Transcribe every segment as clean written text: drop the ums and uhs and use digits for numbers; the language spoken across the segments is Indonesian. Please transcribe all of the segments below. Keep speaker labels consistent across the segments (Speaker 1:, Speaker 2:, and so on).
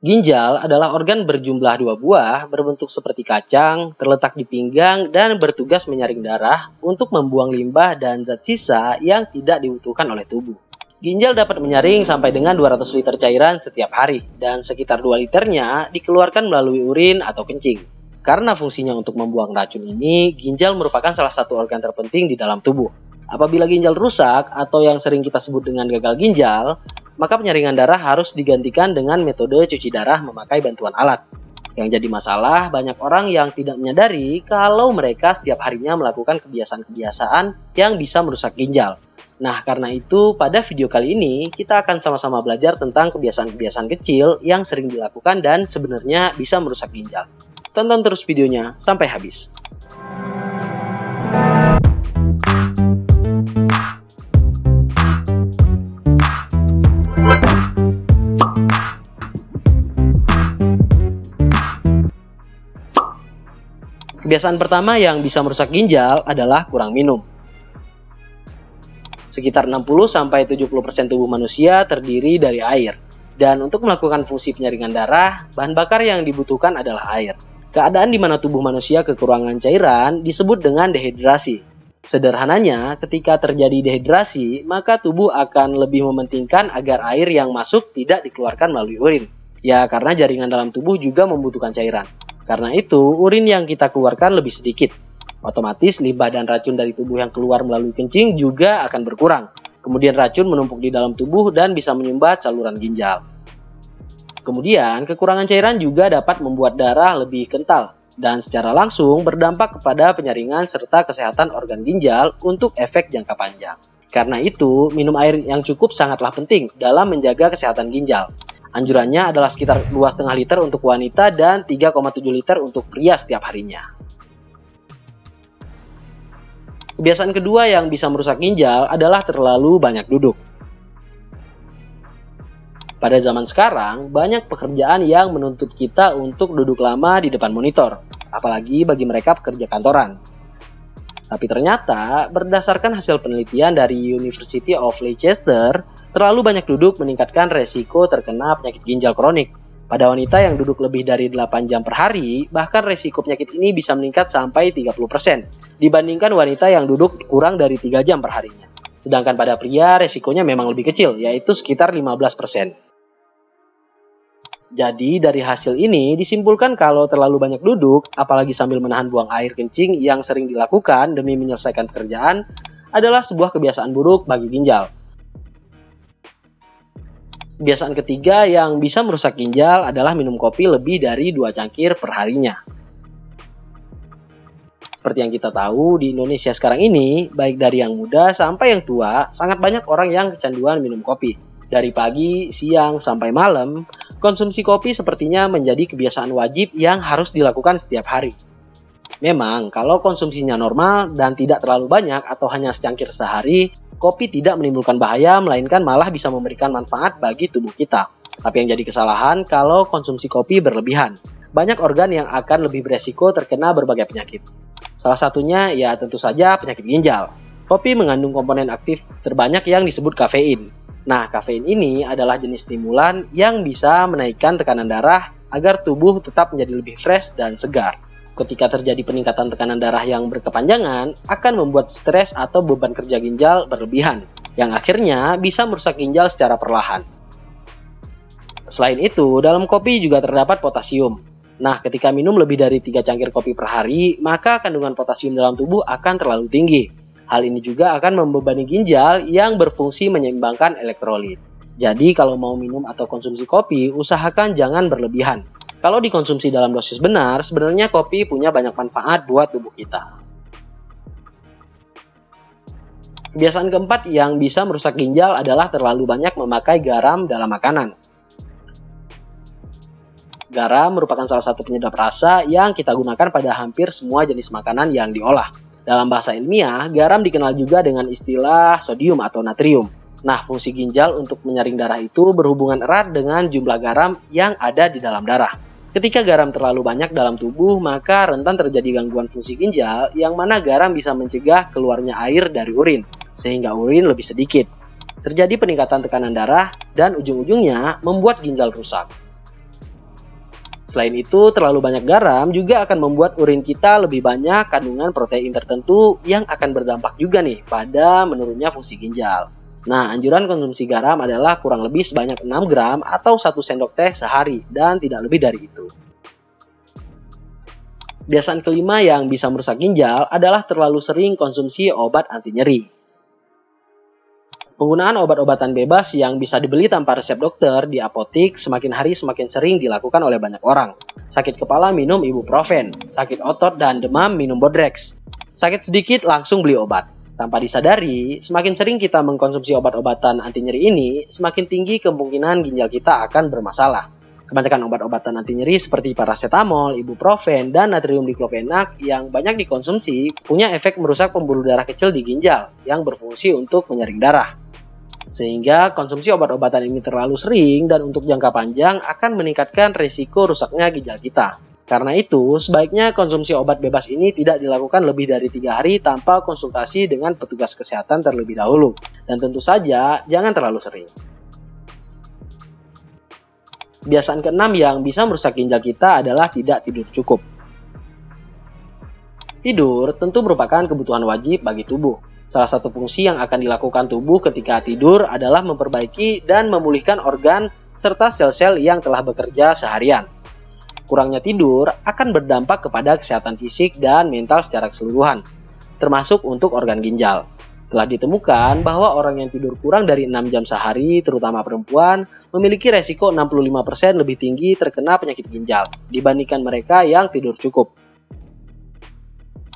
Speaker 1: Ginjal adalah organ berjumlah 2 buah, berbentuk seperti kacang, terletak di pinggang, dan bertugas menyaring darah untuk membuang limbah dan zat sisa yang tidak dibutuhkan oleh tubuh. Ginjal dapat menyaring sampai dengan 200 liter cairan setiap hari, dan sekitar 2 liternya dikeluarkan melalui urin atau kencing. Karena fungsinya untuk membuang racun ini, ginjal merupakan salah satu organ terpenting di dalam tubuh. Apabila ginjal rusak atau yang sering kita sebut dengan gagal ginjal, maka penyaringan darah harus digantikan dengan metode cuci darah memakai bantuan alat. Yang jadi masalah, banyak orang yang tidak menyadari kalau mereka setiap harinya melakukan kebiasaan-kebiasaan yang bisa merusak ginjal. Nah, karena itu pada video kali ini kita akan sama-sama belajar tentang kebiasaan-kebiasaan kecil yang sering dilakukan dan sebenarnya bisa merusak ginjal. Tonton terus videonya sampai habis. Kebiasaan pertama yang bisa merusak ginjal adalah kurang minum. Sekitar 60-70% tubuh manusia terdiri dari air. Dan untuk melakukan fungsi penyaringan darah, bahan bakar yang dibutuhkan adalah air. Keadaan di mana tubuh manusia kekurangan cairan disebut dengan dehidrasi. Sederhananya, ketika terjadi dehidrasi, maka tubuh akan lebih mementingkan agar air yang masuk tidak dikeluarkan melalui urin. Ya, karena jaringan dalam tubuh juga membutuhkan cairan. Karena itu, urin yang kita keluarkan lebih sedikit. Otomatis, limbah dan racun dari tubuh yang keluar melalui kencing juga akan berkurang. Kemudian racun menumpuk di dalam tubuh dan bisa menyumbat saluran ginjal. Kemudian, kekurangan cairan juga dapat membuat darah lebih kental. Dan secara langsung berdampak kepada penyaringan serta kesehatan organ ginjal untuk efek jangka panjang. Karena itu, minum air yang cukup sangatlah penting dalam menjaga kesehatan ginjal. Anjurannya adalah sekitar 2,5 liter untuk wanita dan 3,7 liter untuk pria setiap harinya. Kebiasaan kedua yang bisa merusak ginjal adalah terlalu banyak duduk. Pada zaman sekarang, banyak pekerjaan yang menuntut kita untuk duduk lama di depan monitor, apalagi bagi mereka pekerja kantoran. Tapi ternyata, berdasarkan hasil penelitian dari University of Leicester, terlalu banyak duduk meningkatkan resiko terkena penyakit ginjal kronik. Pada wanita yang duduk lebih dari 8 jam per hari, bahkan resiko penyakit ini bisa meningkat sampai 30% dibandingkan wanita yang duduk kurang dari 3 jam per harinya. Sedangkan pada pria, resikonya memang lebih kecil, yaitu sekitar 15%. Jadi dari hasil ini disimpulkan kalau terlalu banyak duduk, apalagi sambil menahan buang air kencing yang sering dilakukan demi menyelesaikan pekerjaan, adalah sebuah kebiasaan buruk bagi ginjal. Kebiasaan ketiga yang bisa merusak ginjal adalah minum kopi lebih dari 2 cangkir per harinya. Seperti yang kita tahu, di Indonesia sekarang ini, baik dari yang muda sampai yang tua, sangat banyak orang yang kecanduan minum kopi. Dari pagi, siang, sampai malam, konsumsi kopi sepertinya menjadi kebiasaan wajib yang harus dilakukan setiap hari. Memang, kalau konsumsinya normal dan tidak terlalu banyak atau hanya secangkir sehari, kopi tidak menimbulkan bahaya, melainkan malah bisa memberikan manfaat bagi tubuh kita. Tapi yang jadi kesalahan kalau konsumsi kopi berlebihan. Banyak organ yang akan lebih beresiko terkena berbagai penyakit. Salah satunya ya tentu saja penyakit ginjal. Kopi mengandung komponen aktif terbanyak yang disebut kafein. Nah, kafein ini adalah jenis stimulan yang bisa menaikkan tekanan darah agar tubuh tetap menjadi lebih fresh dan segar. Ketika terjadi peningkatan tekanan darah yang berkepanjangan, akan membuat stres atau beban kerja ginjal berlebihan, yang akhirnya bisa merusak ginjal secara perlahan. Selain itu, dalam kopi juga terdapat potasium. Nah, ketika minum lebih dari 3 cangkir kopi per hari, maka kandungan potasium dalam tubuh akan terlalu tinggi. Hal ini juga akan membebani ginjal yang berfungsi menyeimbangkan elektrolit. Jadi, kalau mau minum atau konsumsi kopi, usahakan jangan berlebihan. Kalau dikonsumsi dalam dosis benar, sebenarnya kopi punya banyak manfaat buat tubuh kita. Kebiasaan keempat yang bisa merusak ginjal adalah terlalu banyak memakai garam dalam makanan. Garam merupakan salah satu penyedap rasa yang kita gunakan pada hampir semua jenis makanan yang diolah. Dalam bahasa ilmiah, garam dikenal juga dengan istilah sodium atau natrium. Nah, fungsi ginjal untuk menyaring darah itu berhubungan erat dengan jumlah garam yang ada di dalam darah. Ketika garam terlalu banyak dalam tubuh, maka rentan terjadi gangguan fungsi ginjal, yang mana garam bisa mencegah keluarnya air dari urin, sehingga urin lebih sedikit. Terjadi peningkatan tekanan darah, dan ujung-ujungnya membuat ginjal rusak. Selain itu, terlalu banyak garam juga akan membuat urin kita lebih banyak kandungan protein tertentu yang akan berdampak juga nih pada menurunnya fungsi ginjal. Nah, anjuran konsumsi garam adalah kurang lebih sebanyak 6 gram atau 1 sendok teh sehari dan tidak lebih dari itu. Kebiasaan kelima yang bisa merusak ginjal adalah terlalu sering konsumsi obat anti nyeri. Penggunaan obat-obatan bebas yang bisa dibeli tanpa resep dokter di apotik semakin hari semakin sering dilakukan oleh banyak orang. Sakit kepala minum ibuprofen, sakit otot dan demam minum Bodrex. Sakit sedikit langsung beli obat. Tanpa disadari, semakin sering kita mengkonsumsi obat-obatan anti nyeri ini, semakin tinggi kemungkinan ginjal kita akan bermasalah. Kebanyakan obat-obatan anti nyeri seperti paracetamol, ibuprofen, dan natrium diklofenak yang banyak dikonsumsi punya efek merusak pembuluh darah kecil di ginjal yang berfungsi untuk menyaring darah. Sehingga konsumsi obat-obatan ini terlalu sering dan untuk jangka panjang akan meningkatkan risiko rusaknya ginjal kita. Karena itu, sebaiknya konsumsi obat bebas ini tidak dilakukan lebih dari 3 hari tanpa konsultasi dengan petugas kesehatan terlebih dahulu. Dan tentu saja, jangan terlalu sering. Kebiasaan keenam yang bisa merusak ginjal kita adalah tidak tidur cukup. Tidur tentu merupakan kebutuhan wajib bagi tubuh. Salah satu fungsi yang akan dilakukan tubuh ketika tidur adalah memperbaiki dan memulihkan organ serta sel-sel yang telah bekerja seharian. Kurangnya tidur akan berdampak kepada kesehatan fisik dan mental secara keseluruhan, termasuk untuk organ ginjal. Telah ditemukan bahwa orang yang tidur kurang dari 6 jam sehari, terutama perempuan, memiliki resiko 65% lebih tinggi terkena penyakit ginjal dibandingkan mereka yang tidur cukup.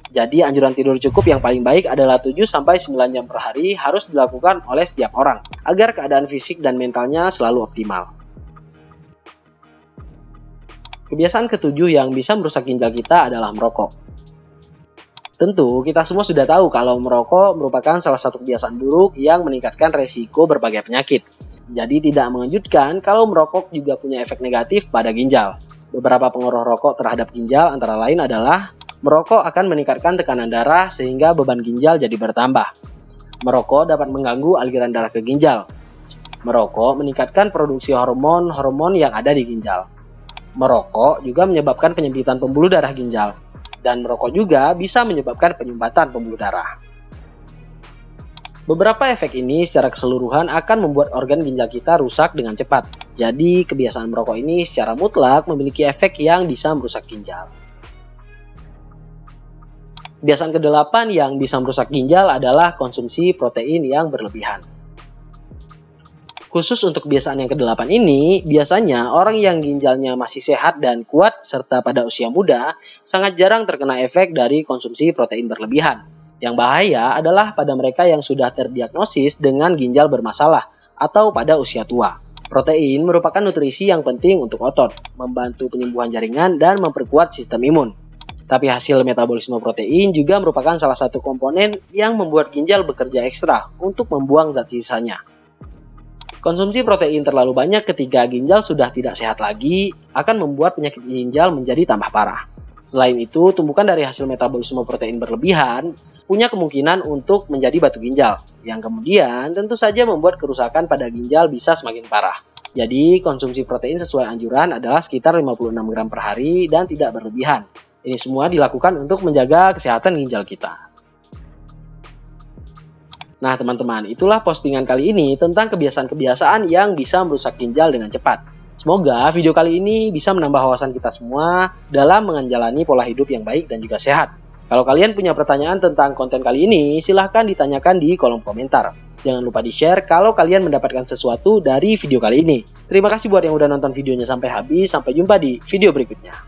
Speaker 1: Jadi anjuran tidur cukup yang paling baik adalah 7-9 jam per hari harus dilakukan oleh setiap orang agar keadaan fisik dan mentalnya selalu optimal. Kebiasaan ketujuh yang bisa merusak ginjal kita adalah merokok. Tentu kita semua sudah tahu kalau merokok merupakan salah satu kebiasaan buruk yang meningkatkan resiko berbagai penyakit. Jadi tidak mengejutkan kalau merokok juga punya efek negatif pada ginjal. Beberapa pengaruh rokok terhadap ginjal antara lain adalah merokok akan meningkatkan tekanan darah sehingga beban ginjal jadi bertambah. Merokok dapat mengganggu aliran darah ke ginjal. Merokok meningkatkan produksi hormon-hormon yang ada di ginjal. Merokok juga menyebabkan penyempitan pembuluh darah ginjal. Dan merokok juga bisa menyebabkan penyumbatan pembuluh darah. Beberapa efek ini secara keseluruhan akan membuat organ ginjal kita rusak dengan cepat. Jadi kebiasaan merokok ini secara mutlak memiliki efek yang bisa merusak ginjal. Kebiasaan ke-8 yang bisa merusak ginjal adalah konsumsi protein yang berlebihan. Khusus untuk kebiasaan yang ke-8 ini, biasanya orang yang ginjalnya masih sehat dan kuat serta pada usia muda sangat jarang terkena efek dari konsumsi protein berlebihan. Yang bahaya adalah pada mereka yang sudah terdiagnosis dengan ginjal bermasalah atau pada usia tua. Protein merupakan nutrisi yang penting untuk otot, membantu penyembuhan jaringan dan memperkuat sistem imun. Tapi hasil metabolisme protein juga merupakan salah satu komponen yang membuat ginjal bekerja ekstra untuk membuang zat sisanya. Konsumsi protein terlalu banyak ketika ginjal sudah tidak sehat lagi akan membuat penyakit ginjal menjadi tambah parah. Selain itu, tumbukan dari hasil metabolisme protein berlebihan punya kemungkinan untuk menjadi batu ginjal, yang kemudian tentu saja membuat kerusakan pada ginjal bisa semakin parah. Jadi, konsumsi protein sesuai anjuran adalah sekitar 56 gram per hari dan tidak berlebihan. Ini semua dilakukan untuk menjaga kesehatan ginjal kita. Nah teman-teman, itulah postingan kali ini tentang kebiasaan-kebiasaan yang bisa merusak ginjal dengan cepat. Semoga video kali ini bisa menambah wawasan kita semua dalam menjalani pola hidup yang baik dan juga sehat. Kalau kalian punya pertanyaan tentang konten kali ini, silahkan ditanyakan di kolom komentar. Jangan lupa di-share kalau kalian mendapatkan sesuatu dari video kali ini. Terima kasih buat yang udah nonton videonya sampai habis. Sampai jumpa di video berikutnya.